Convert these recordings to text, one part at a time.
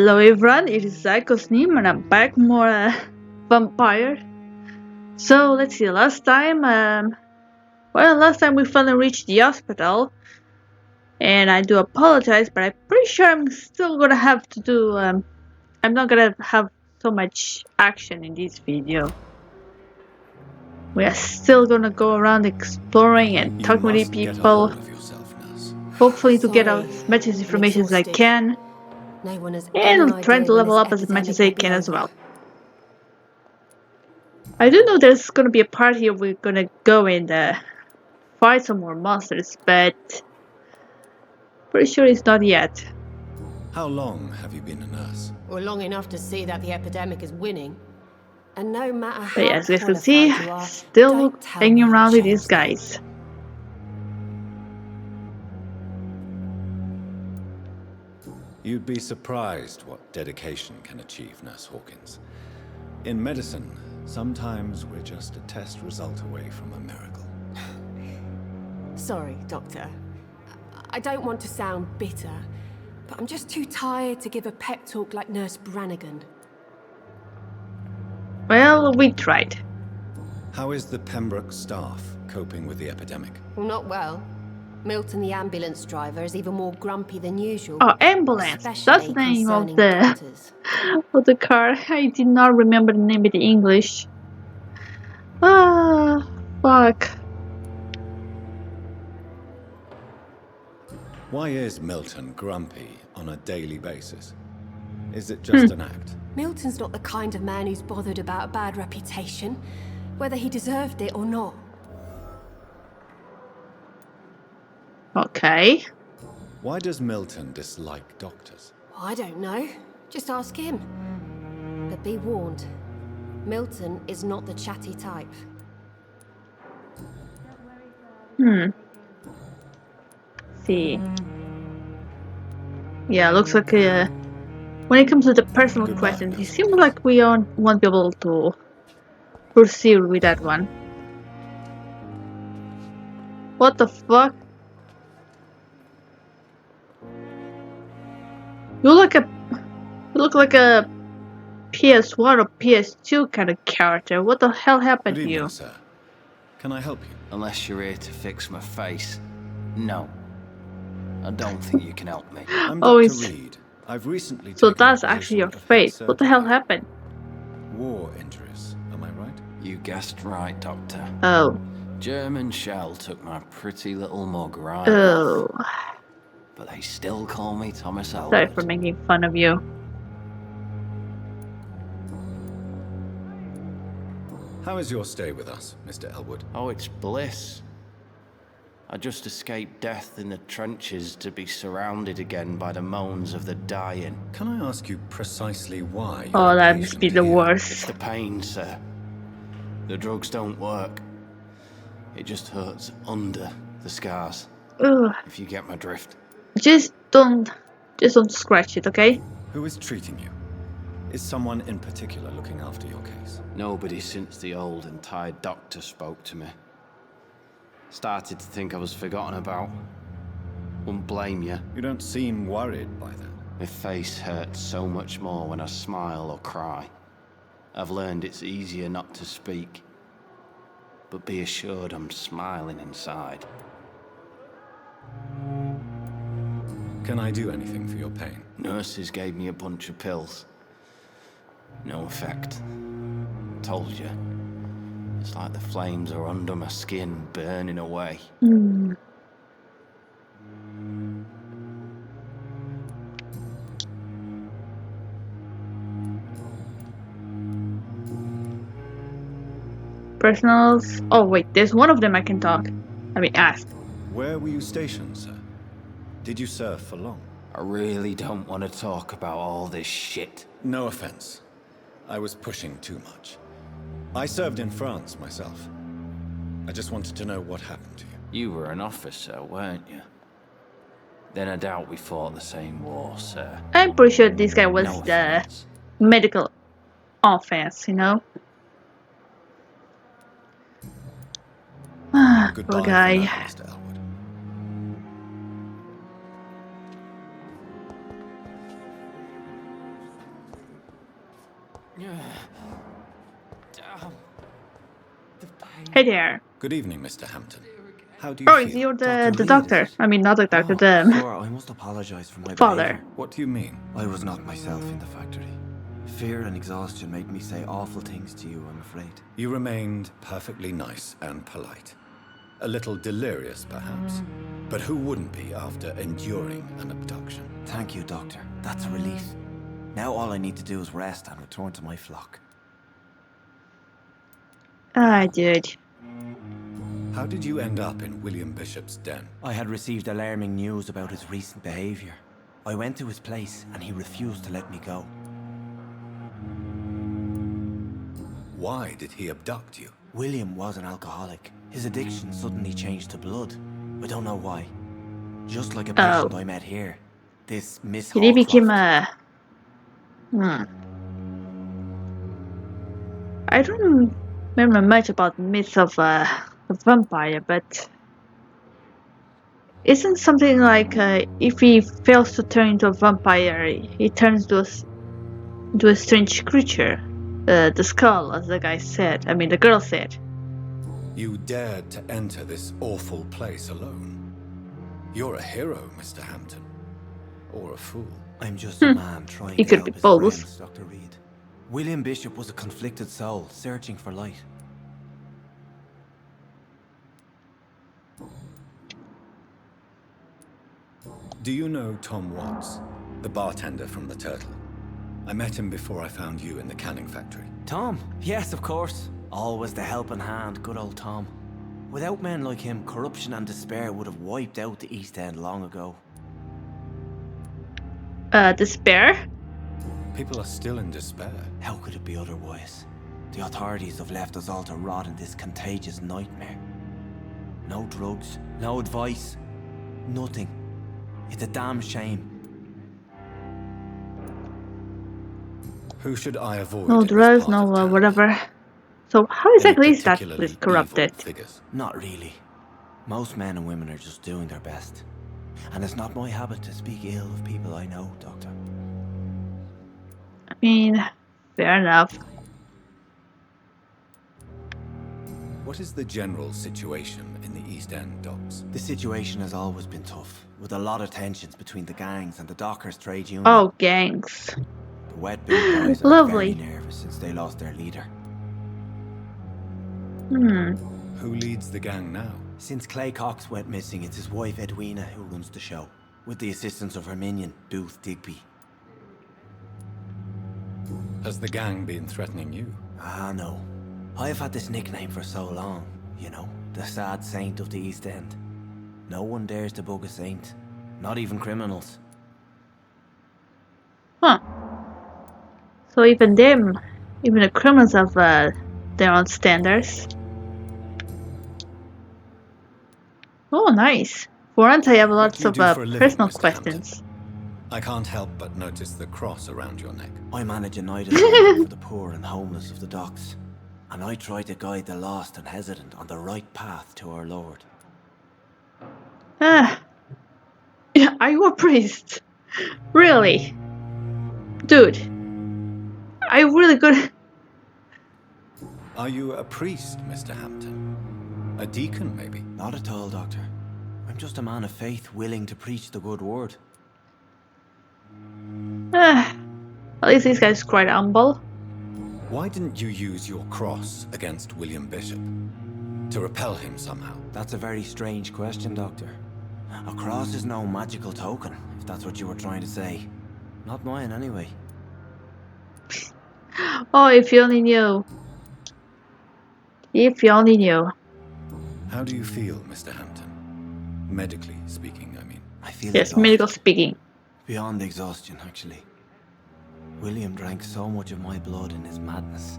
Hello everyone, it is Cosnime and I'm back more Vampyr. So let's see, last time we finally reached the hospital, and I do apologize, but I'm pretty sure I'm still gonna have to do, I'm not gonna have so much action in this video. We are still gonna go around exploring and talking with the people, hopefully to get as much information as I can, No one has and trying to level up as much as I can as well. I do know there's gonna be a part here we're gonna go and fight some more monsters, but pretty sure it's not yet. How long have you been a nurse? Well, long enough to see that the epidemic is winning. And no matter how But yeah, as you guys can qualified see, you are, still don't tell hanging me around to with these change guys. You'd be surprised what dedication can achieve, Nurse Hawkins. In medicine, sometimes we're just a test result away from a miracle. Sorry, Doctor. I don't want to sound bitter, but I'm just too tired to give a pep talk like Nurse Brannigan. Well, we tried. How is the Pembroke staff coping with the epidemic? Well, not well. Milton, the ambulance driver, is even more grumpy than usual. Oh, ambulance. That's the name of the car. I did not remember the name in the English. Ah, fuck. Why is Milton grumpy on a daily basis? Is it just an act? Milton's not the kind of man who's bothered about a bad reputation, whether he deserved it or not. Okay. Why does Milton dislike doctors? I don't know. Just ask him. But be warned, Milton is not the chatty type. See. Yeah, looks like when it comes to the personal questions, it seems like we won't be able to proceed with that one. What the fuck? You look like a PS1 or PS2 kind of character. What the hell happened Good to evening, you? sir. Can I help you? Unless you're here to fix my face. No. I don't think you can help me. I'm Oh, Dr. Reed. I've recently so taken that's the actually your position of head face. What the hell surgeon. happened? War injuries, am I right? You guessed right, Doctor. Oh. German shell took my pretty little mug right Oh. off. But they still call me Thomas Sorry Elwood. for making fun of you. How is your stay with us, Mr. Elwood? Oh, it's bliss. I just escaped death in the trenches to be surrounded again by the moans of the dying. Can I ask you precisely why? Oh, you're that a must be patient the here? worst. It's the pain, sir. The drugs don't work. It just hurts under the scars. Ugh. If you get my drift. Just don't scratch it, okay? Who is treating you? Is someone in particular looking after your case? Nobody since the old and tired doctor spoke to me. Started to think I was forgotten about. Wouldn't blame you. You don't seem worried by that. My face hurts so much more when I smile or cry. I've learned it's easier not to speak. But be assured I'm smiling inside. Can I do anything for your pain? Nurses gave me a bunch of pills. No effect. Told you. It's like the flames are under my skin, burning away. Personals. Oh wait, there's one of them I can talk. I mean, ask. Where were you stationed, sir? Did you serve for long? I really don't want to talk about all this shit. No offense. I was pushing too much. I served in France myself. I just wanted to know what happened to you. You were an officer, weren't you? Then I doubt we fought the same war, sir. I'm pretty sure this guy was No the offense. medical offense, you know? Goodbye Poor for guy. now, Mr. Elwood. Hey there. Good evening, Mr. Hampton. How do you Oh, feel? is you're Dr. the Reed, doctor? is it? I mean, not the doctor, Oh, the sir, I must apologize for my father. behavior. What do you mean? I was not myself in the factory. Fear and exhaustion made me say awful things to you, I'm afraid. You remained perfectly nice and polite. A little delirious, perhaps. But who wouldn't be after enduring an abduction? Thank you, Doctor. That's a relief. Now all I need to do is rest and return to my flock. Ah, dude. How did you end up in William Bishop's den? I had received alarming news about his recent behavior. I went to his place and he refused to let me go. Why did he abduct you? William was an alcoholic. His addiction suddenly changed to blood. I don't know why. Just like a patient I met here. This Miss He became Hallcroft. I don't remember much about the myth of a vampire, but isn't something like if he fails to turn into a vampire, he turns into a strange creature? The skull, as the guy said. I mean, the girl said. You dared to enter this awful place alone. You're a hero, Mr. Hampton. Or a fool. I'm just a man trying He to could help be his both. friends, Dr. Reed. William Bishop was a conflicted soul, searching for light. Do you know Tom Watts, the bartender from the Turtle? I met him before I found you in the canning factory. Tom? Yes, of course. Always the helping hand, good old Tom. Without men like him, corruption and despair would have wiped out the East End long ago. Despair? People are still in despair. How could it be otherwise? The authorities have left us all to rot in this contagious nightmare. No drugs, no advice, nothing. It's a damn shame. Who should I avoid? No in this drugs, part no of town? whatever. So how Any exactly is that particularly place corrupted? evil figures? Not really. Most men and women are just doing their best. And it's not my habit to speak ill of people I know, Doctor. I mean, fair enough. What is the general situation in the East End docks? The situation has always been tough, with a lot of tensions between the gangs and the dockers' trade union. Oh, gangs. The wet boot boys are Lovely. very nervous since they lost their leader. Who leads the gang now? Since Clay Cox went missing, it's his wife Edwina who runs the show, with the assistance of her minion, Booth Digby. Has the gang been threatening you? Ah, no. I've had this nickname for so long, you know, the sad saint of the East End. No one dares to bug a saint, not even criminals. Huh. So even them, even the criminals have their own standards. Oh, nice. For once I have What lots do you of do for a living, personal Mr. questions. I can't help but notice the cross around your neck. I manage a night asylum for the poor and homeless of the docks, and I try to guide the lost and hesitant on the right path to our Lord. Ah. Yeah, are you a priest? Really? Dude. Are you really good? Are you a priest, Mr. Hampton? A deacon, maybe? Not at all, Doctor. I'm just a man of faith willing to preach the good word. Ah. At least this guy's quite humble. Why didn't you use your cross against William Bishop? To repel him somehow? That's a very strange question, Doctor. A cross is no magical token, if that's what you were trying to say. Not mine, anyway. Oh, if you only knew. If you only knew. How do you feel, Mr. Hampton? Medically speaking, I mean. I feel Yes, exhausted. medical speaking. Beyond exhaustion, actually. William drank so much of my blood in his madness.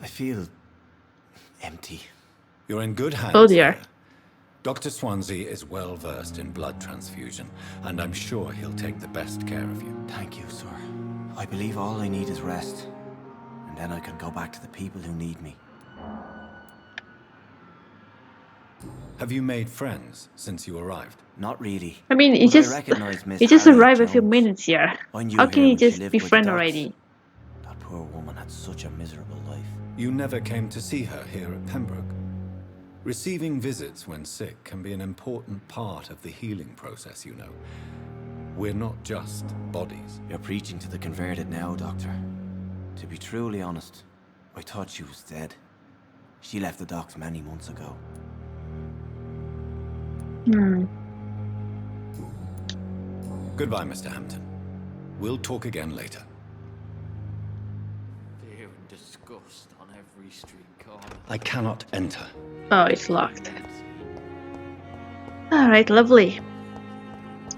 I feel empty. You're in good hands. Oh dear. there. Dr. Swansea is well versed in blood transfusion, and I'm sure he'll take the best care of you. Thank you, sir. I believe all I need is rest. And then I can go back to the people who need me. Have you made friends since you arrived? Not really. I mean, But I recognize Miss he just Harriet arrived a few Jones. minutes here. I knew How her can he when she just lived be with the friend Docks. already? That poor woman had had such a miserable life. You never came to see her here at Pembroke. Receiving visits when sick can be an important part of the healing process, you know. We're not just bodies. You're preaching to the converted now, Doctor. To be truly honest, I thought she was dead. She left the docks many months ago. Goodbye, Mr. Hampton. We'll talk again later. Fear and disgust on every street corner. I cannot enter. Oh, it's locked. Alright, lovely.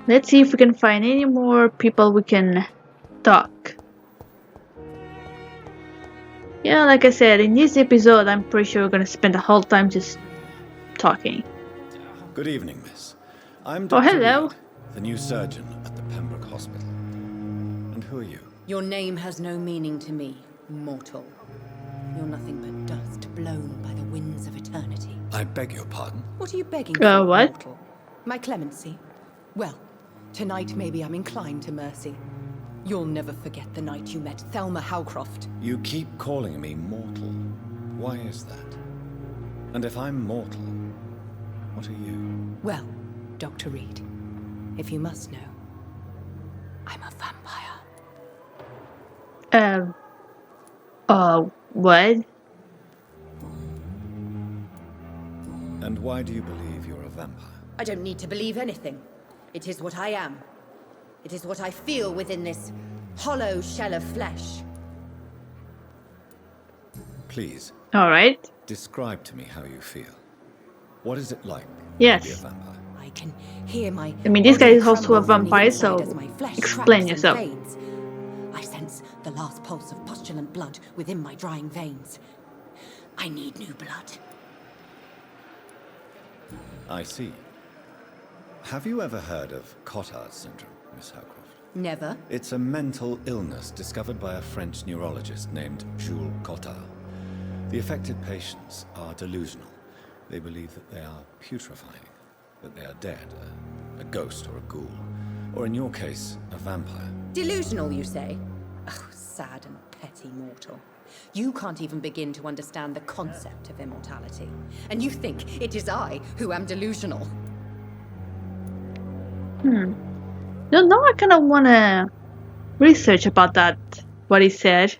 Let's see if we can find any more people we can talk. Yeah, like I said, in this episode, I'm pretty sure we're gonna spend the whole time just talking. Good evening, miss. I'm Oh, Dr. hello. Reed, the new surgeon at the Pembroke Hospital. And who are you? Your name has no meaning to me, mortal. You're nothing but dust blown by the winds of eternity. I beg your pardon? What are you begging for, what? mortal? My clemency? Well, tonight maybe I'm inclined to mercy. You'll never forget the night you met Thelma Howcroft. You keep calling me mortal. Why is that? And if I'm mortal, what are you? Well, Dr. Reed, if you must know, I'm a vampire. What? And why do you believe you're a vampire? I don't need to believe anything. It is what I am. It is what I feel within this hollow shell of flesh. Please, Alright. describe to me how you feel. What is it like Yes. to be a vampire? I can hear my. I mean, this guy body is also a crumble from the vampire, inside so as my flesh explain cracks yourself. and fades. I sense the last pulse of postulant blood within my drying veins. I need new blood. I see. Have you ever heard of Cotard's syndrome, Miss Howcroft? Never. It's a mental illness discovered by a French neurologist named Jules Cotard. The affected patients are delusional. They believe that they are putrefying, that they are dead, a ghost or a ghoul, or in your case, a vampire. Delusional, you say? Oh, sad and petty mortal. You can't even begin to understand the concept of immortality. And you think it is I who am delusional. No, now I kind of want to research about that, what he said.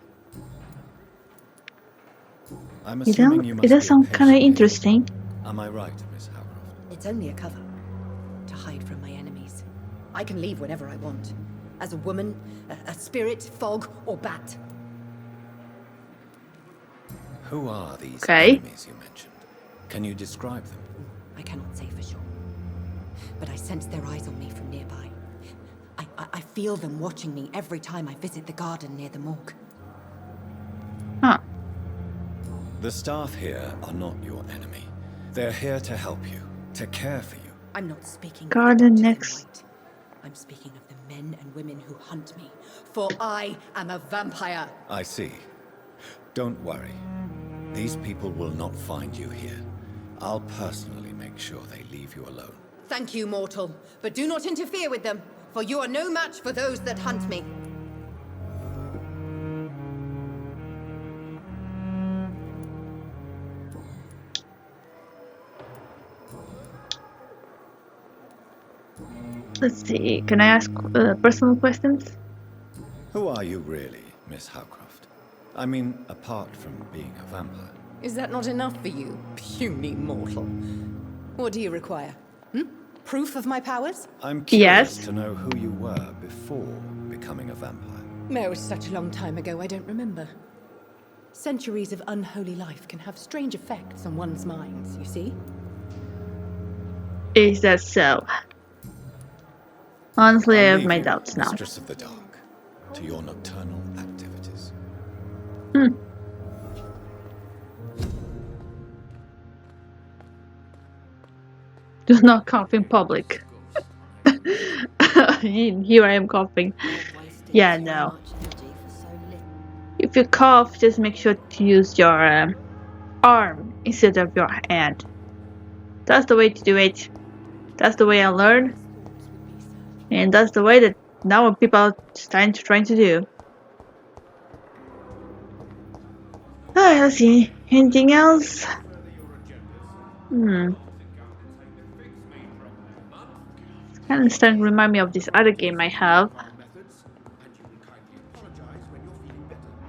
I'm You assuming know, you it must does be a sound kind of patient. interesting. Am I right, Miss Howcroft? It's only a cover to hide from my enemies. I can leave whenever I want. As a woman, a spirit, fog, or bat. Who are these Okay. enemies you mentioned? Can you describe them? I cannot say for sure. But I sense their eyes on me from nearby. I feel them watching me every time I visit the garden near the morgue. Huh. The staff here are not your enemy. They're here to help you, to care for you. I'm not speaking Garden of the doctors next. in white. I'm speaking of the men and women who hunt me. For I am a vampire. I see. Don't worry. These people will not find you here. I'll personally make sure they leave you alone. Thank you, mortal. But do not interfere with them, for you are no match for those that hunt me. Let's see, can I ask personal questions? Who are you really, Miss Howcroft? I mean, apart from being a vampire. Is that not enough for you, puny mortal? What do you require? Proof of my powers? I'm curious Yes. to know who you were before becoming a vampire. It was such a long time ago, I don't remember. Centuries of unholy life can have strange effects on one's minds, you see? Is that so? Honestly, I I'll have leave my you, doubts now. Mistress of the Dark, to your nocturnal activities. Do not cough in public. Here I am coughing. Yeah, no. If you cough, just make sure to use your arm instead of your hand. That's the way to do it. That's the way I learned. And that's the way that now people are trying to do. Let's see. Anything else? Hmm. Kind of starting to remind me of this other game I have.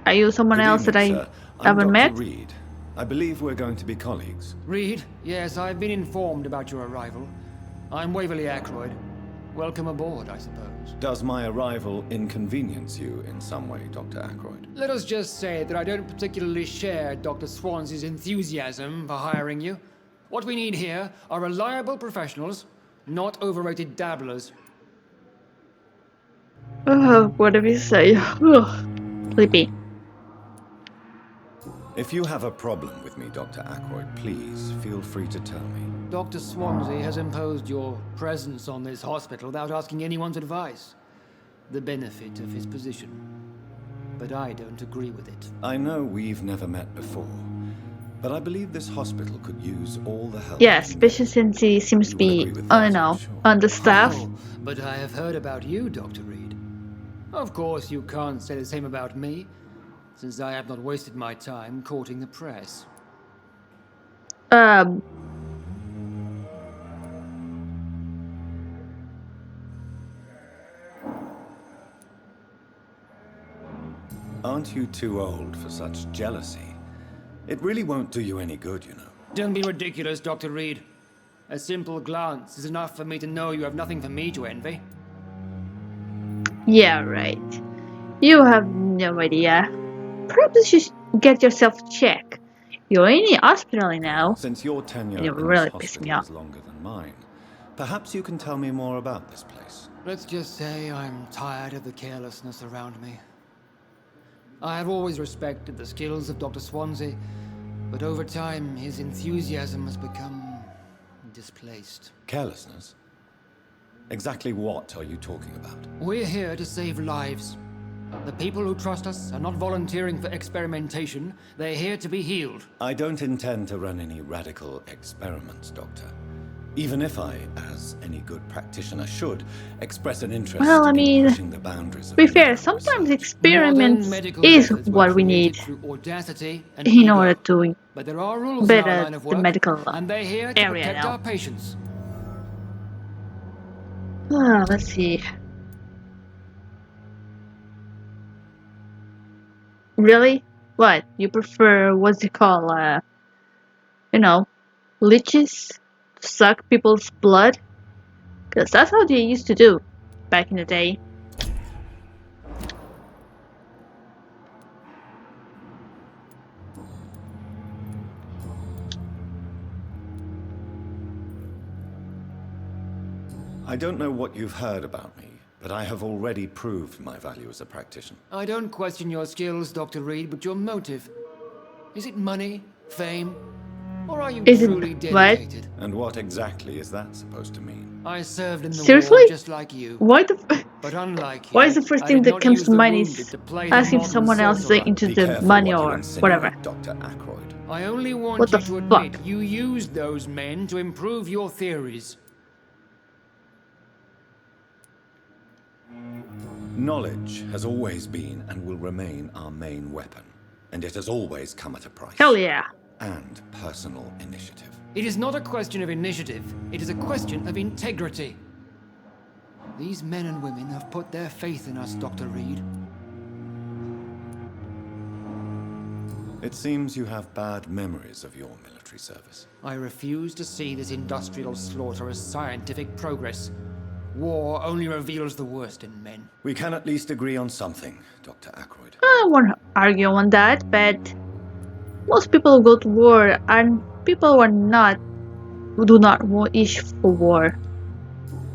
Are you someone Good else that evening, I sir. I'm haven't Dr. met? Reed. I believe we're going to be colleagues. Reed? Yes, I've been informed about your arrival. I'm Waverly Ackroyd. Welcome aboard, I suppose. Does my arrival inconvenience you in some way, Dr. Ackroyd? Let us just say that I don't particularly share Dr. Swansea's enthusiasm for hiring you. What we need here are reliable professionals, not overrated dabblers. Whatever you say. Ugh. Sleepy. If you have a problem with me, Dr. Ackroyd, please feel free to tell me. Dr. Swansea has imposed your presence on this hospital without asking anyone's advice. The benefit of his position. But I don't agree with it. I know we've never met before, but I believe this hospital could use all the help. Yeah, especially since he seems to You will be, agree with I that, don't I'm know, sure. understaffed. Oh, but I have heard about you, Dr. Reed. Of course, you can't say the same about me, since I have not wasted my time courting the press. Aren't you too old for such jealousy? It really won't do you any good, you know. Don't be ridiculous, Dr. Reed. A simple glance is enough for me to know you have nothing for me to envy. Yeah, right. You have no idea. Perhaps you should get yourself checked. You're in the hospital now. Since your tenure And it in this really pissed me hospital off. is longer than mine, perhaps you can tell me more about this place. Let's just say I'm tired of the carelessness around me. I have always respected the skills of Dr. Swansea, but over time his enthusiasm has become displaced. Carelessness? Exactly what are you talking about? We're here to save lives. The people who trust us are not volunteering for experimentation. They're here to be healed. I don't intend to run any radical experiments, Doctor. Even if I, as any good practitioner should, express an interest Well, I in mean, pushing the boundaries of to be fair, medical sometimes research. experiments Modern medical is methods were what we created need through audacity and in order ego. to But there are rules in our better line of the work, medical and they're here to area protect now. our patients. Let's see. Really? What? You prefer, what's it called, you know, leeches? To suck people's blood? Because that's how they used to do back in the day. I don't know what you've heard about me, but I have already proved my value as a practitioner. I don't question your skills, Dr. Reed, but your motive. Is it money, fame, or are you Is it truly what? dedicated? And what exactly is that supposed to mean? I served in the Seriously? war just like you. Why the But unlike Why you, is the first I thing did that not comes use to the mind wounded is to play the asking if modern someone else is sorcerer. into Be the careful money what you or insinuate, whatever? Dr. Ackroyd. I only want What you the to admit fuck? you used those men to improve your theories. Knowledge has always been and will remain our main weapon, and it has always come at a price. Hell yeah. And personal initiative. It is not a question of initiative, it is a question of integrity. These men and women have put their faith in us, Dr. Reed. It seems you have bad memories of your military service. I refuse to see this industrial slaughter as scientific progress. War only reveals the worst in men. We can at least agree on something, Dr. Ackroyd. I won't argue on that, but most people who go to war are people who do not wish for war.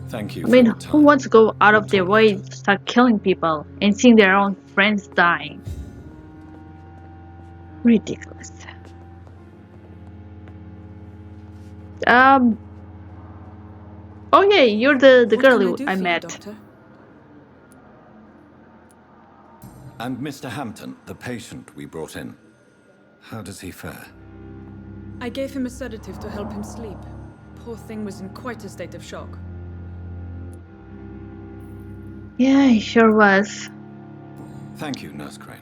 Thank you I for mean, your who time. wants to go out We'll of their talk way later. to start killing people and seeing their own friends dying? Ridiculous. Oh yeah, you're the What girl can who do I for you, met. Doctor? And Mr. Hampton, the patient we brought in. How does he fare? I gave him a sedative to help him sleep. Poor thing was in quite a state of shock. Yeah, he sure was. Thank you, Nurse Crane.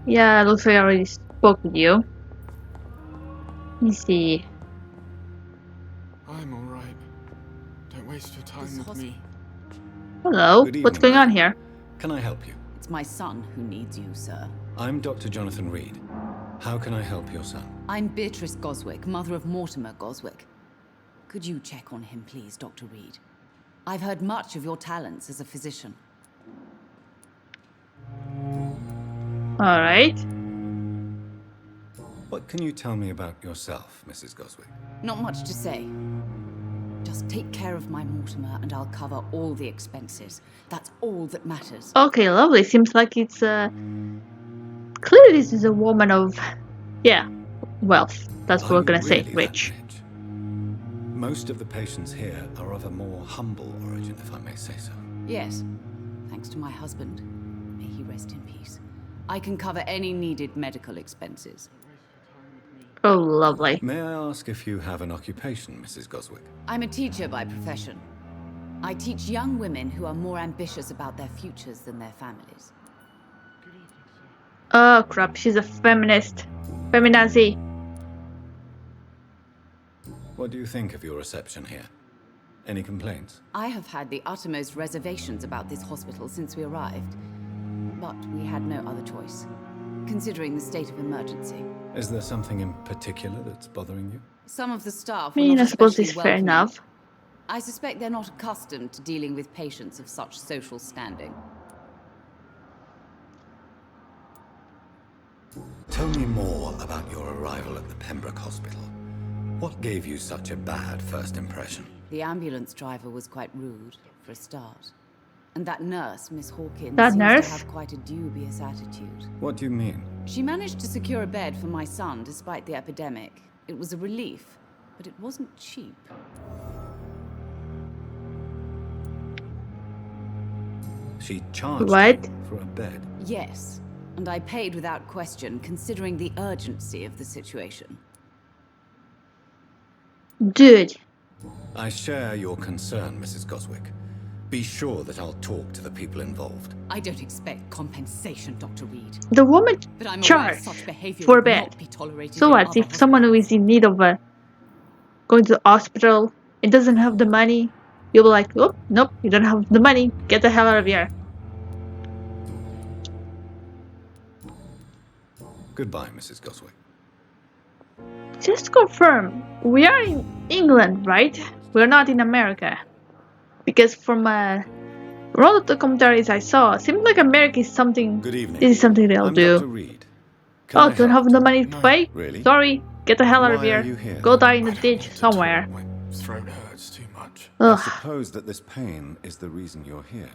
Yeah, looks like I already spoke with you. Let me see. I'm alright. Don't waste your time with me. Hello, Good what's evening, going on madam. here? Can I help you? It's my son who needs you, sir. I'm Dr. Jonathan Reed. How can I help your son? I'm Beatrice Goswick, mother of Mortimer Goswick. Could you check on him, please, Dr. Reed? I've heard much of your talents as a physician. Alright. What can you tell me about yourself, Mrs. Goswick? Not much to say. Just take care of my Mortimer and I'll cover all the expenses. That's all that matters. Okay, lovely. Seems like it's clearly this is a woman of, yeah, wealth. That's what Are we're you gonna say, really rich. that rich? Most of the patients here are of a more humble origin, if I may say so. Yes, thanks to my husband. May he rest in peace. I can cover any needed medical expenses. Oh, lovely. May I ask if you have an occupation, Mrs. Goswick? I'm a teacher by profession. I teach young women who are more ambitious about their futures than their families. Oh crap, she's a feminist. Feminazi. What do you think of your reception here? Any complaints? I have had the uttermost reservations about this hospital since we arrived. But we had no other choice, considering the state of emergency. Is there something in particular that's bothering you? Some of the staff I were mean, not I suppose especially it's fair welcoming. enough. I suspect they're not accustomed to dealing with patients of such social standing. Tell me more about your arrival at the Pembroke Hospital. What gave you such a bad first impression? The ambulance driver was quite rude, for a start. And that nurse, Miss Hawkins, That seems nurse? to have quite a dubious attitude. What do you mean? She managed to secure a bed for my son despite the epidemic. It was a relief, but it wasn't cheap. She charged What? you for a bed. Yes, and I paid without question, considering the urgency of the situation. Dude. I share your concern, Mrs. Goswick. Be sure that I'll talk to the people involved. I don't expect compensation, Dr. Reed. The woman But I'm aware charged such behavior for a would bed. not be tolerated So in what? other If someone who is in need of going to the hospital and doesn't have the money, you'll be like, oh, nope, you don't have the money. Get the hell out of here. Goodbye, Mrs. Goswick. Just to confirm, we are in England, right? We're not in America. Because from all of the commentaries I saw, it seems like America is something. Good evening. This is something they'll I'm do. Dr. Reed. Can Oh, I don't help have the at all? money to pay? Really? Sorry, get the hell out of Why are here. you here, Go then? die in I the don't ditch want to somewhere. talk. My throat hurts too much. I Ugh. suppose that this pain is the reason you're here.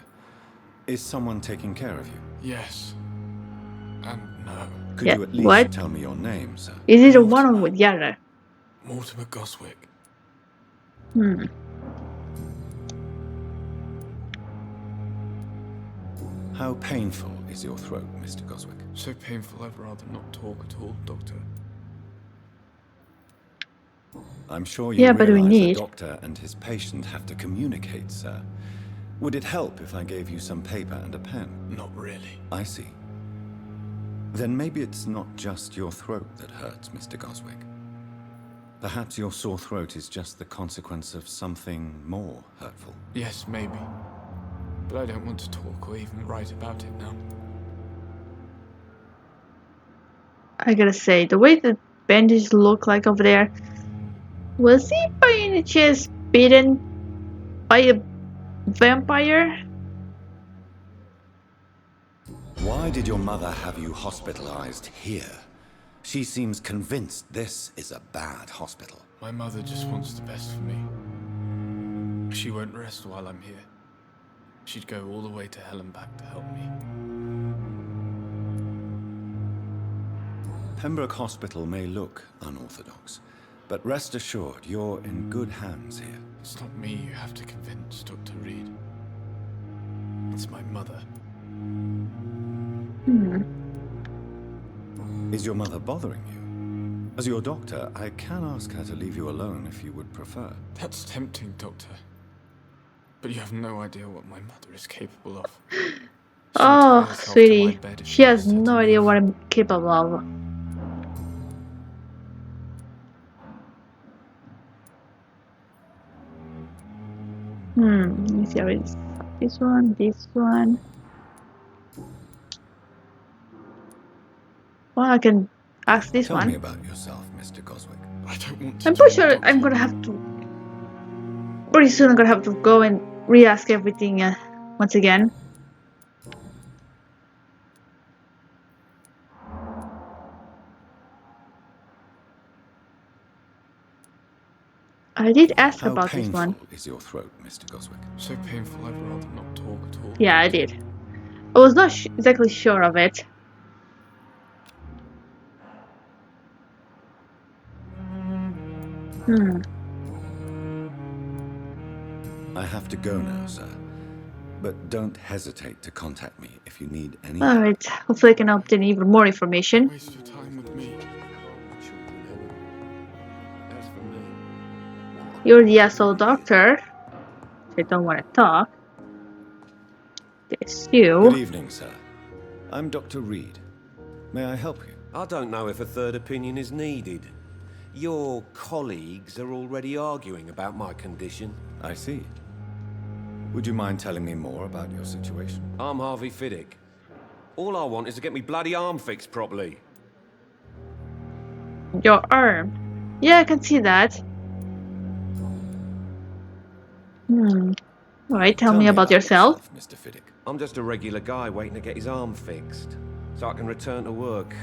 Is someone taking care of you? Yes. And no. Could Yeah, you at least what? tell me your name, sir? Is it a one or with the other? Mortimer Goswick. Hmm. How painful is your throat, Mr. Goswick? So painful I'd rather not talk at all, Doctor. I'm sure you Yeah, but we realize need. the doctor and his patient have to communicate, sir. Would it help if I gave you some paper and a pen? Not really. I see. Then maybe it's not just your throat that hurts, Mr. Goswick. Perhaps your sore throat is just the consequence of something more hurtful. Yes, maybe. But I don't want to talk or even write about it now. I gotta say, the way the bandages look like over there, was he by any chance bitten by a vampire? Why did your mother have you hospitalized here? She seems convinced this is a bad hospital. My mother just wants the best for me. She won't rest while I'm here. She'd go all the way to hell and back to help me. Pembroke Hospital may look unorthodox, but rest assured you're in good hands here. It's not me you have to convince, Dr. Reed. It's my mother. Is your mother bothering you? As your doctor, I can ask her to leave you alone if you would prefer. That's tempting, Doctor. But you have no idea what my mother is capable of. She Oh, retires after my sweetie. bed if She has needs her no to idea leave. what I'm capable of. Let me see. This one, this one. Well, I can ask this Tell me one. about yourself, Mr. Coswick. I don't want to I'm do pretty it, sure Doctor. I'm gonna have to. Pretty soon, I'm gonna have to go and re-ask everything once again. I did ask How about this one. painful is your throat, Mr. Coswick? So painful, I'd rather not talk at all. Yeah, I did. I was not exactly sure of it. I have to go now, sir. But don't hesitate to contact me if you need any help. Alright, hopefully I can obtain even more information. Don't waste your time with me. As for me, You're the asshole doctor. I don't want to talk. This you. Good evening, sir. I'm Dr. Reed. May I help you? I don't know if a third opinion is needed. Your colleagues are already arguing about my condition. I see. Would you mind telling me more about your situation? I'm Harvey Fiddick. All I want is to get me bloody arm fixed properly. Your arm. Yeah, I can see that. Alright, tell me about yourself. Mr. Fiddick. I'm just a regular guy waiting to get his arm fixed, so I can return to work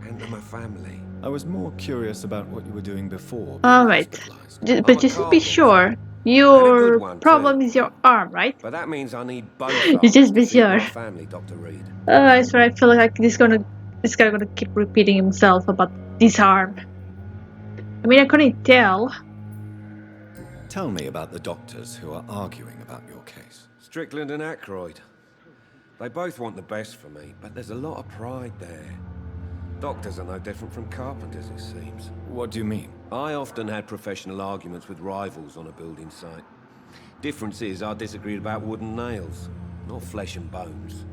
and to my family. I was more curious about what you were doing before. Alright, but just to be sure, your problem is your arm, right? But that means I need both You arms just to be feed sure. my family, Dr. Reed. I swear, I feel like this guy gonna keep repeating himself about this arm. I mean, I couldn't tell. Tell me about the doctors who are arguing about your case. Strickland and Aykroyd. They both want the best for me, but there's a lot of pride there. Doctors are no different from carpenters, it seems. What do you mean? I often had professional arguments with rivals on a building site. Difference is I disagreed about wooden nails, not flesh and bones.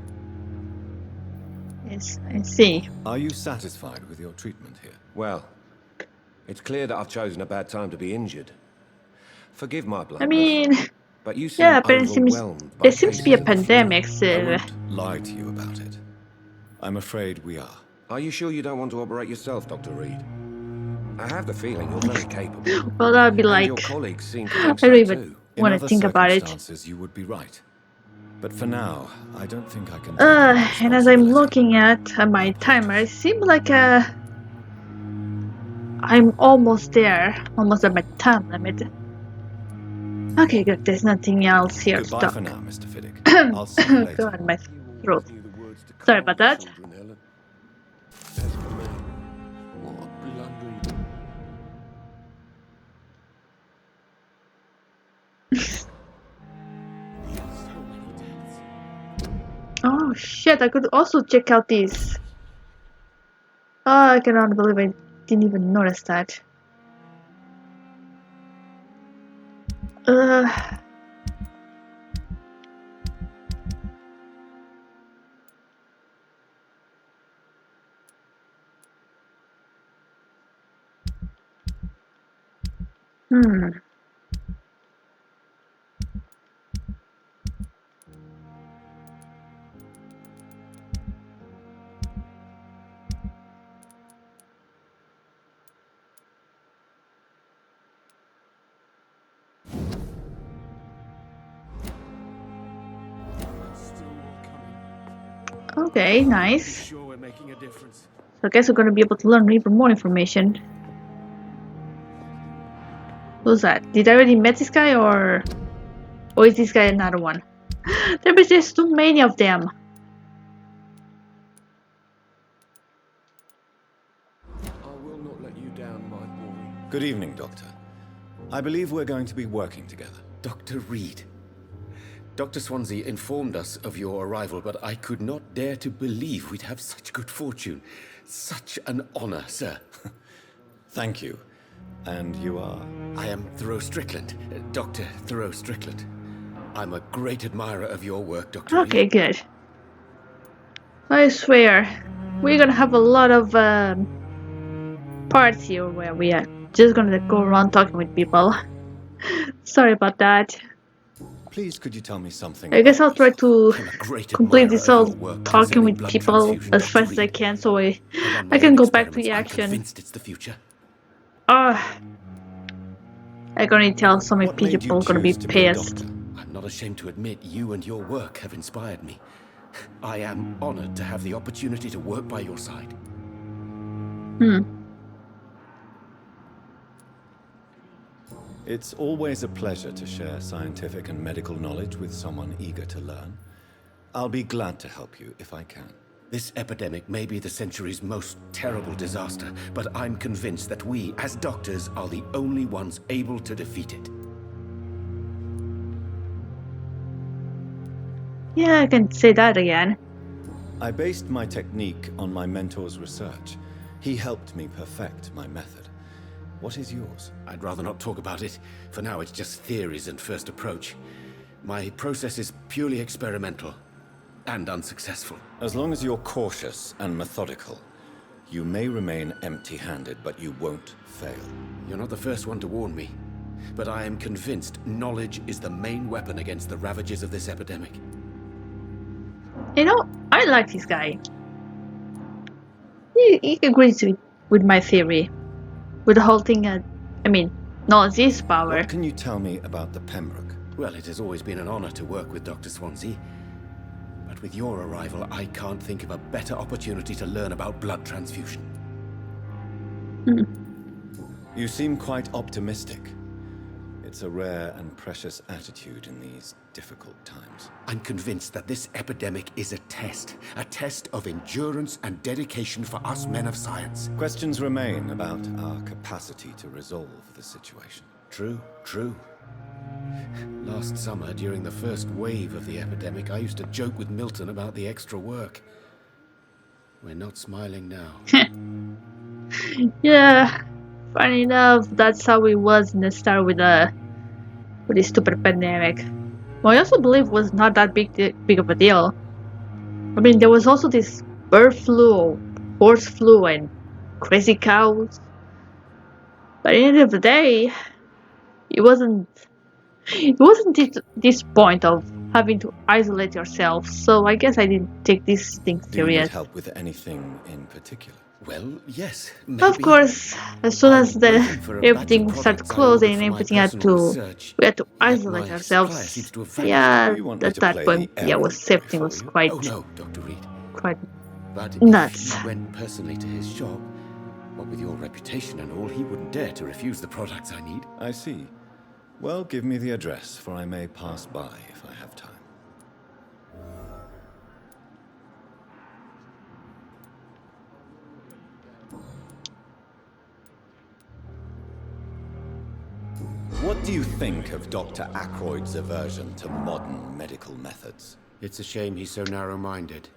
Yes, I see. Are you satisfied with your treatment here? Well, it's clear that I've chosen a bad time to be injured. Forgive my bluntness. I mean, but you seem yeah, apparently overwhelmed by there seems to be a cases in the pandemic, field. so... I won't lie to you about it. I'm afraid we are. Are you sure you don't want to operate yourself, Dr. Reed? I have the feeling you're very capable. Well, that would be like... And your colleagues seem to I think don't so even too. want to think about it. In other circumstances, you would be right. But for now, I don't think I can. And as I'm looking at my timer, it seems like I'm almost there, almost at my time limit. Okay, good. There's nothing else here to Goodbye talk. for now, Mr. Fiddick. I'll see you later. God, my throat. Sorry about that. As for me, what a blundering... Oh shit! I could also check out these. Oh, I cannot believe I didn't even notice that. Okay, nice. Sure we're making a difference. So I guess we're gonna be able to learn even more information. Who's that? Did I already met this guy or is this guy another one? There's just too many of them. I will not let you down, my boy. Good evening, Doctor. I believe we're going to be working together. Dr. Reed. Dr. Swansea informed us of your arrival, but I could not dare to believe we'd have such good fortune. Such an honor, sir. Thank you. And you are? I am Thoreau Strickland, Dr. Thoreau Strickland. I'm a great admirer of your work, Dr. Okay, Reed. good. I swear, we're gonna have a lot of parts here where we are just gonna go around talking with people. Sorry about that. Please, could you tell me something I guess about I'll try yourself? to I'm a great complete admirer this of all your work talking concerning with blood people transfusion, as Dr. fast as I Reed. can so I run I my can own go back to experiments. the I'm action. convinced it's the future. Ah, I'm gonna tell so many What made you people gonna be choose to be a pissed. doctor? I'm not ashamed to admit you and your work have inspired me. I am honored to have the opportunity to work by your side. It's always a pleasure to share scientific and medical knowledge with someone eager to learn. I'll be glad to help you if I can. This epidemic may be the century's most terrible disaster, but I'm convinced that we, as doctors, are the only ones able to defeat it. Yeah, I can say that again. I based my technique on my mentor's research. He helped me perfect my method. What is yours? I'd rather not talk about it. For now, it's just theories and first approach. My process is purely experimental and unsuccessful. As long as you're cautious and methodical, you may remain empty-handed, but you won't fail. You're not the first one to warn me, but I am convinced knowledge is the main weapon against the ravages of this epidemic. You know, I like this guy. He agrees with my theory. With the whole thing, I mean, not this power. What can you tell me about the Pembroke? Well, it has always been an honor to work with Dr. Swansea. But with your arrival, I can't think of a better opportunity to learn about blood transfusion. You seem quite optimistic. It's a rare and precious attitude in these difficult times. I'm convinced that this epidemic is a test of endurance and dedication for us men of science. Questions remain about our capacity to resolve the situation. True, true. Last summer, during the first wave of the epidemic, I used to joke with Milton about the extra work. We're not smiling now. Yeah, funny enough, that's how it was in the start with this stupid pandemic. Well, I also believe it was not that big of a deal. I mean, there was also this bird flu, horse flu, and crazy cows. But at the end of the day, it wasn't this point of having to isolate yourself. So I guess I didn't take this thing Do you need serious. help with anything in particular? Well, yes, maybe. Of course, as soon as waiting for a batch of everything started products I closing ordered and for my everything personal research, we had to yet isolate my supplier ourselves. seems to have vanished. Yeah, Do you want me at to that play point, the yeah, errand everything boy was for you? quite Oh no, Dr. Reed. quite But nuts. if you went personally to his shop, what with your reputation and all, he wouldn't dare to refuse the products I need. I see. Well, give me the address, for I may pass by if I have time. What do you think of Dr. Ackroyd's aversion to modern medical methods? It's a shame he's so narrow-minded.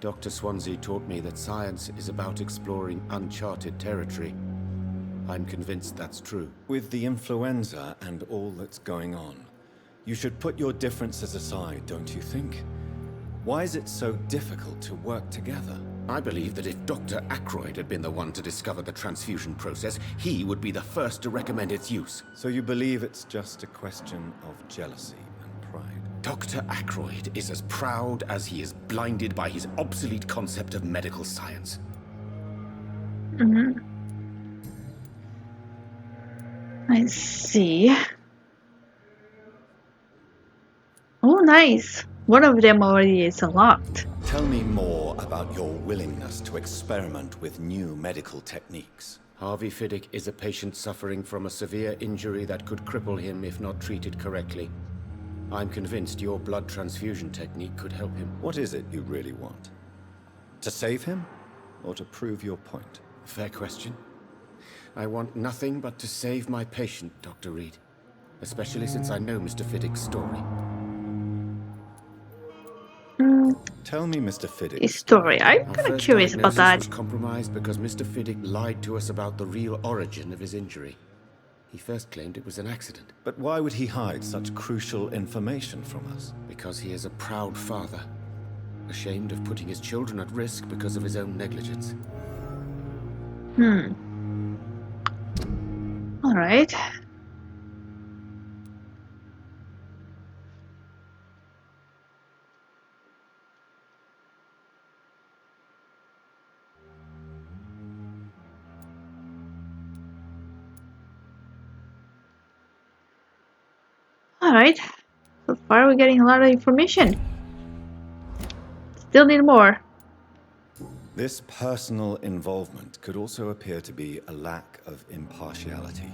Dr. Swansea taught me that science is about exploring uncharted territory. I'm convinced that's true. With the influenza and all that's going on, you should put your differences aside, don't you think? Why is it so difficult to work together? I believe that if Dr. Ackroyd had been the one to discover the transfusion process, he would be the first to recommend its use. So you believe it's just a question of jealousy and pride? Dr. Ackroyd is as proud as he is blinded by his obsolete concept of medical science. I see. Oh, nice. One of them already is unlocked. Tell me more about your willingness to experiment with new medical techniques. Harvey Fiddick is a patient suffering from a severe injury that could cripple him if not treated correctly. I'm convinced your blood transfusion technique could help him. What is it you really want? To save him, or to prove your point? Fair question. I want nothing but to save my patient, Dr. Reed. Especially since I know Mr. Fiddick's story. Tell me Mr. Fiddick's His story. I'm Our kind of first curious about diagnosis that. was compromised because Mr. Fiddick lied to us about the real origin of his injury. He first claimed it was an accident. But why would he hide such crucial information from us? Because he is a proud father. ashamed of putting his children at risk because of his own negligence. Alright. Alright. So far we're getting a lot of information. Still need more. This personal involvement could also appear to be a lack of impartiality.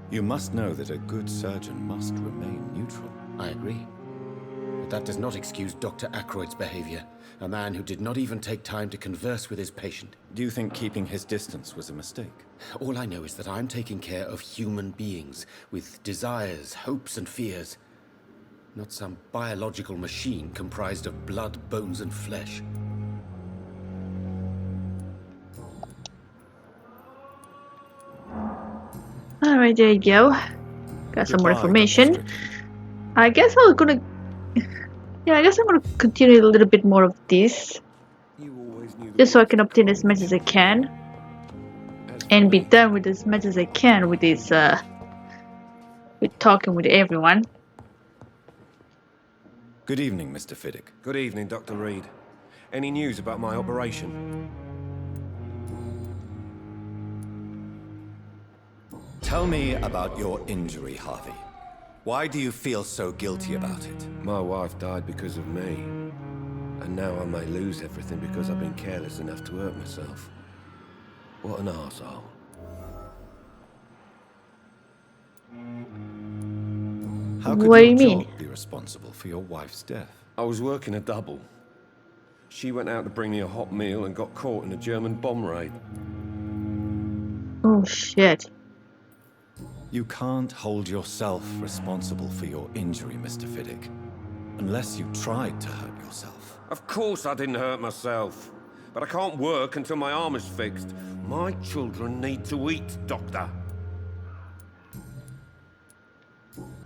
You must know that a good surgeon must remain neutral. I agree. But that does not excuse Dr. Ackroyd's behavior. A man who did not even take time to converse with his patient. Do you think keeping his distance was a mistake? All I know is that I'm taking care of human beings with desires, hopes, and fears. Not some biological machine comprised of blood, bones, and flesh. Alright, there you go. Got some more information. I guess I'm gonna continue a little bit more of this. Just so I can obtain as much as I can. And be done with as much as I can with this with talking with everyone. Good evening, Mr. Fiddick. Good evening, Dr. Reed. Any news about my operation? Tell me about your injury, Harvey. Why do you feel so guilty about it? My wife died because of me. And now I may lose everything because I've been careless enough to hurt myself. What an arsehole. How could What do you your mean? job be responsible for your wife's death? I was working a double. She went out to bring me a hot meal and got caught in a German bomb raid. Oh shit. You can't hold yourself responsible for your injury, Mr. Fiddick. Unless you tried to hurt yourself. Of course I didn't hurt myself. But I can't work until my arm is fixed. My children need to eat, Doctor.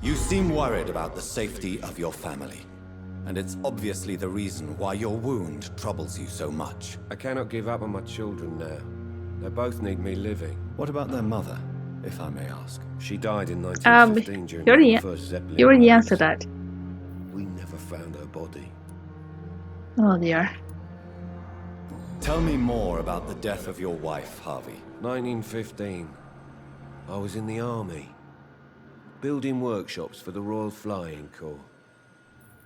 You seem worried about the safety of your family. And it's obviously the reason why your wound troubles you so much. I cannot give up on my children now. They both need me living. What about their mother, if I may ask? She died in 1915 during the first Zeppelin you already raids. answered that. We never found her body. Oh dear. Tell me more about the death of your wife, Harvey. 1915. I was in the army. Building workshops for the Royal Flying Corps.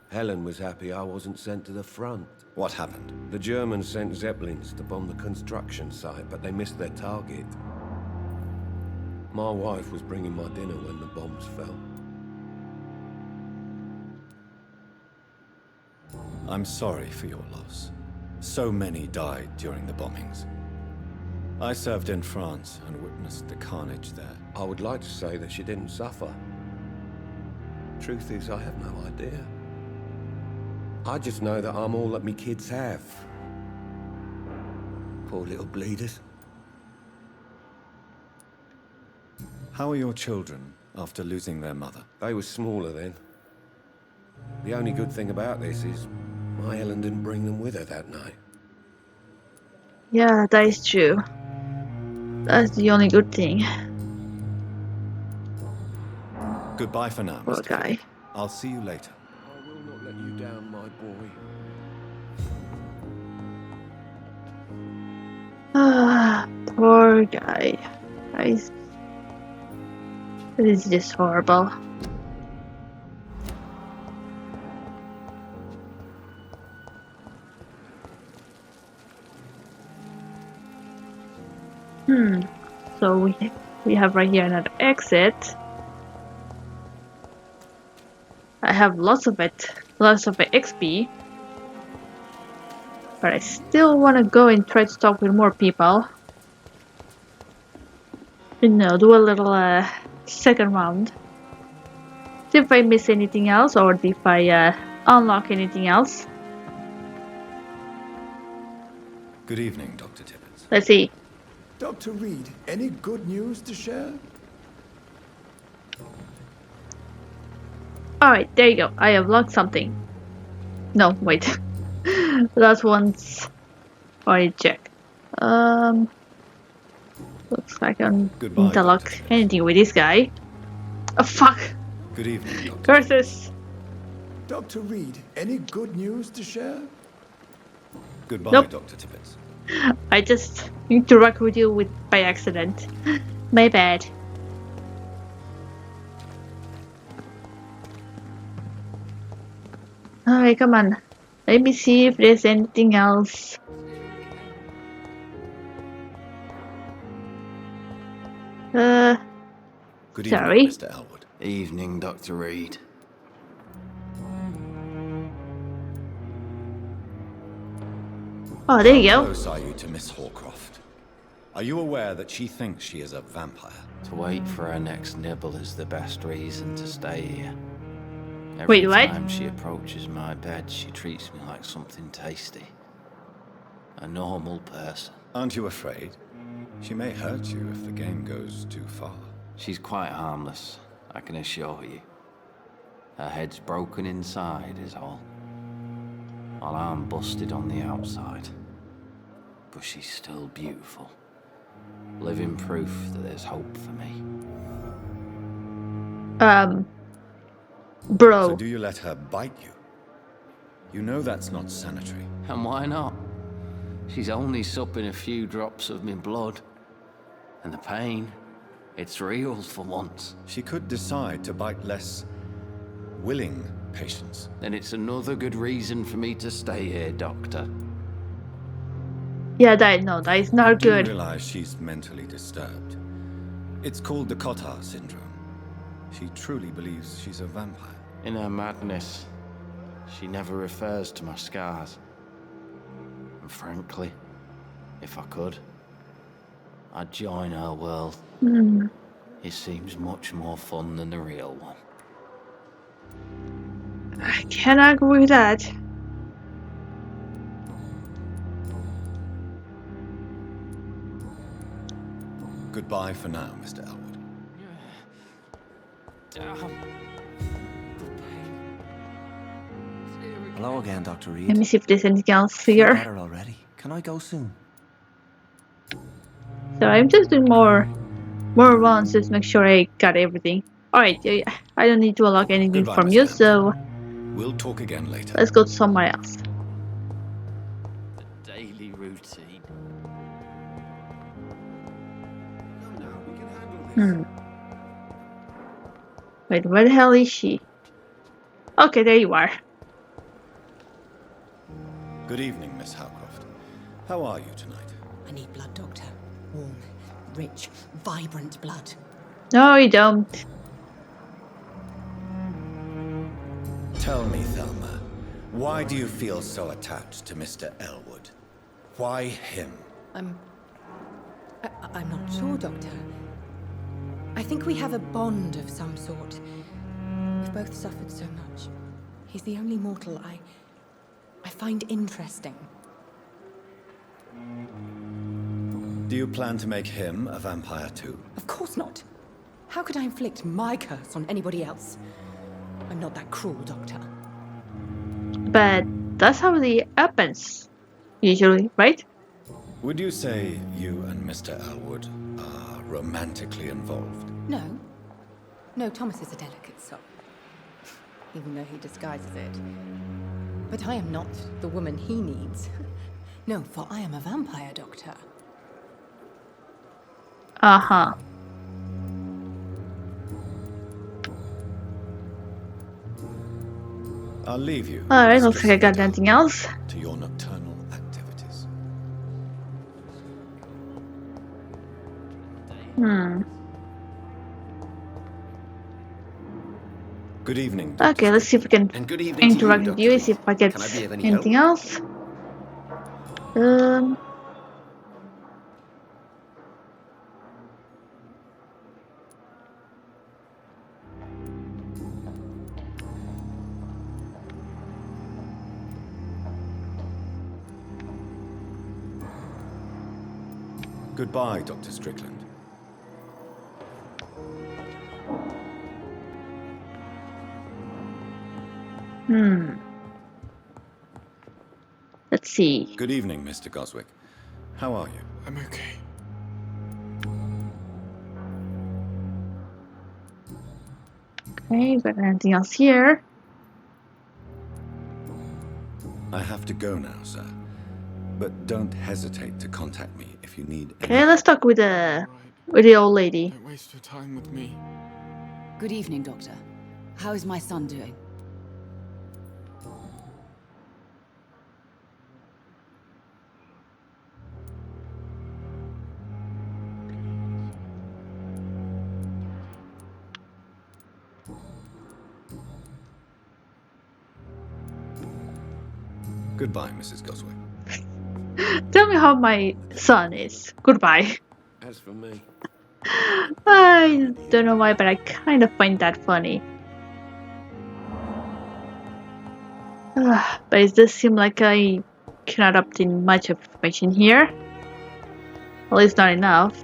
Helen was happy I wasn't sent to the front. What happened? The Germans sent Zeppelins to bomb the construction site, but they missed their target. My wife was bringing my dinner when the bombs fell. I'm sorry for your loss. So many died during the bombings. I served in France and witnessed the carnage there. I would like to say that she didn't suffer. Truth is, I have no idea. I just know that I'm all that me kids have. Poor little bleeders. How are your children after losing their mother? They were smaller then. The only good thing about this is my Helen didn't bring them with her that night. Yeah, that is true. That's the only good thing. Goodbye for now, Poor Mr. guy. Fiddick. I'll see you later. I will not let you down, my boy. Ah, poor guy. It is just horrible. So we have right here another exit. I have lots of XP. But I still want to go and try to talk with more people. You know, do a little second round. See if I miss anything else or if I unlock anything else. Good evening, Dr. Tibbets. Let's see. Dr. Reed, any good news to share? Alright, there you go. I have locked something. No, wait. Last one's already checked. Looks like I can Goodbye, interlock Dr. Tibbets. anything with this guy. Oh fuck! Good evening, Dr. Curses! Dr. Reed, any good news to share? Goodbye, Nope. Dr. Tibbets. I just interact with you by accident. My bad. Alright, come on. Let me see if there's anything else. Good Sorry. evening, Mr. Elwood. Evening, Dr. Reed. Oh, there you How go. close are you to Miss Horcroft? Are you aware that she thinks she is a vampire? To wait for her next nibble is the best reason to stay here. Every Wait, what? time she approaches my bed, she treats me like something tasty. A normal person. Aren't you afraid? She may hurt you if the game goes too far. She's quite harmless, I can assure you. Her head's broken inside is all. While I'm busted on the outside. But she's still beautiful. Living proof that there's hope for me. Bro. So do you let her bite you? You know that's not sanitary. And why not? She's only supping a few drops of my blood. And the pain, it's real for once. She could decide to bite less willing patients. Then it's another good reason for me to stay here, Doctor. Yeah, that is not Do you good. realize she's mentally disturbed? It's called the Cotard syndrome. She truly believes she's a vampire. In her madness, she never refers to my scars. And frankly, if I could, I'd join her world. It seems much more fun than the real one. I cannot agree with that. Goodbye for now, Mr. Elwood. Hello again, Dr. Reed. Let me see if there's anything else Feel here. better already. Can I go soon? So I'm just doing more runs just to make sure I got everything. Alright, I don't need to unlock anything Goodbye, from Mr. you, Hampton. so We'll talk again later. let's go to somewhere else. The daily routine. Wait, where the hell is she? Okay, there you are. Good evening, Miss Howcroft. How are you tonight? I need blood, Doctor. Warm, rich, vibrant blood. No, you don't. Tell me, Thelma, why do you feel so attached to Mr. Elwood? Why him? I'm not sure, Doctor. I think we have a bond of some sort. We've both suffered so much. He's the only mortal I find interesting. Do you plan to make him a vampire too? Of course not. How could I inflict my curse on anybody else? I'm not that cruel, Doctor. But that's how it happens, usually, right? Would you say you and Mr. Elwood are romantically involved? No. No, Thomas is a delicate soul. Even though he disguises it. But I am not the woman he needs. No, for I am a vampire, Doctor. Uh-huh. I'll leave you. Alright, looks like I got nothing else. To your nocturnal activities. Good evening. Dr. Okay, let's see if we can And good evening to interact you, with you, Dr. see if I get Can I be of any anything help? else. Goodbye, Dr. Strickland. let's see. Good evening, Mr. Goswick. How are you? I'm okay. Okay, got anything else here? I have to go now, sir. But don't hesitate to contact me if you need Okay, any... let's talk with the old lady. Don't waste your time with me. Good evening, Doctor. How is my son doing? Goodbye, Mrs. Goswick. Tell me how my son is. Goodbye. As for me, I don't know why, but I kind of find that funny. But it does seem like I cannot obtain much information here. Well, it's not enough.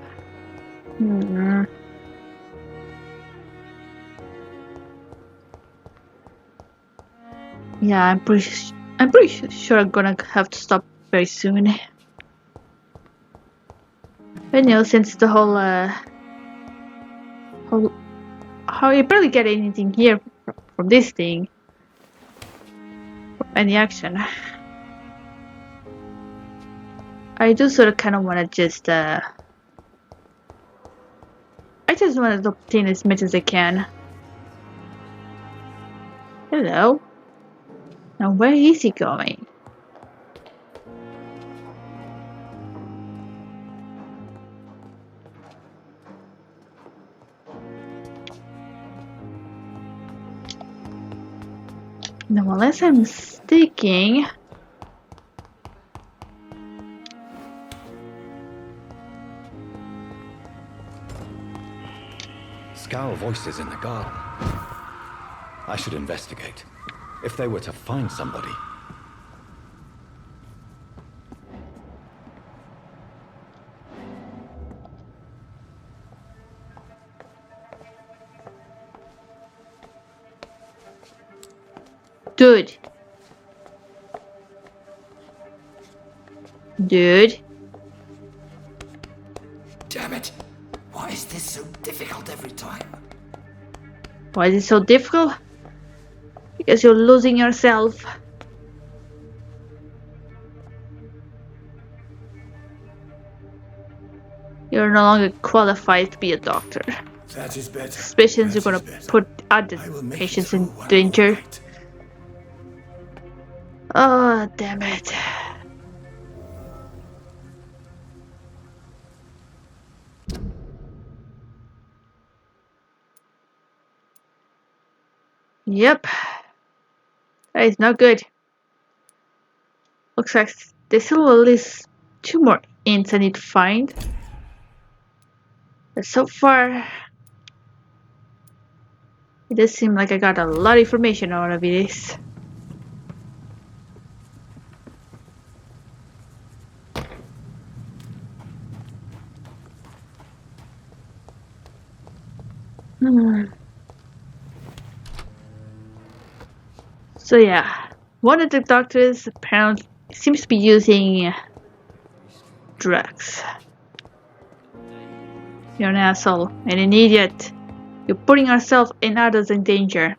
Yeah, I'm pretty sure I'm gonna have to stop very soon. But you know, since the whole how you barely get anything here from this thing, from any action. I do sort of kind of want to just I just want to obtain as much as I can. Hello. Now where is he going? Now unless I'm mistaken, Scowl voices in the garden. I should investigate. If they were to find somebody... dude. Dude. Damn it! Why is this so difficult every time? Why is it so difficult? Because you're losing yourself. You're no longer qualified to be a doctor. That is better. Especially since That you're is gonna better. put other I will make it patients through in one danger. more night. Oh, damn it. Yep. That is not good. Looks like there's still at least 2 more ints I need to find. But so far, it does seem like I got a lot of information out of this. So yeah, one of the doctors apparently seems to be using drugs. You're an asshole and an idiot. You're putting yourself and others in danger.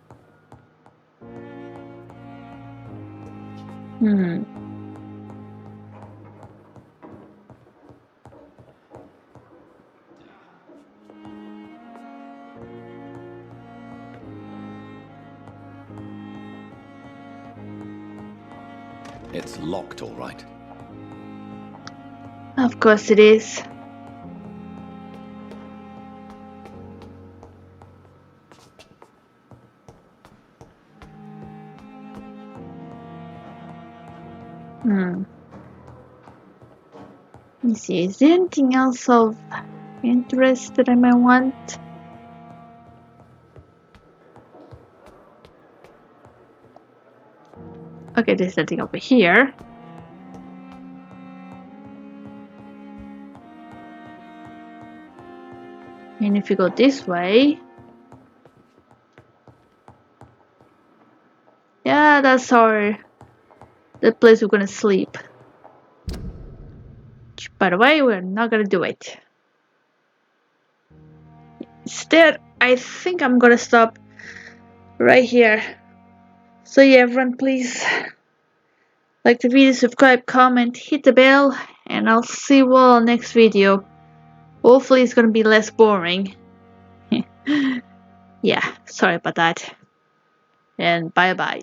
It's locked, all right. Of course it is. Let me see, is there anything else of interest that I might want? Okay, there's nothing over here. And if you go this way... Yeah, that's our the place we're gonna sleep. By the way, we're not gonna do it. Instead, I think I'm gonna stop right here. So yeah, everyone, please like the video, subscribe, comment, hit the bell, and I'll see you all next video. Hopefully it's gonna be less boring. Yeah, sorry about that. And bye bye.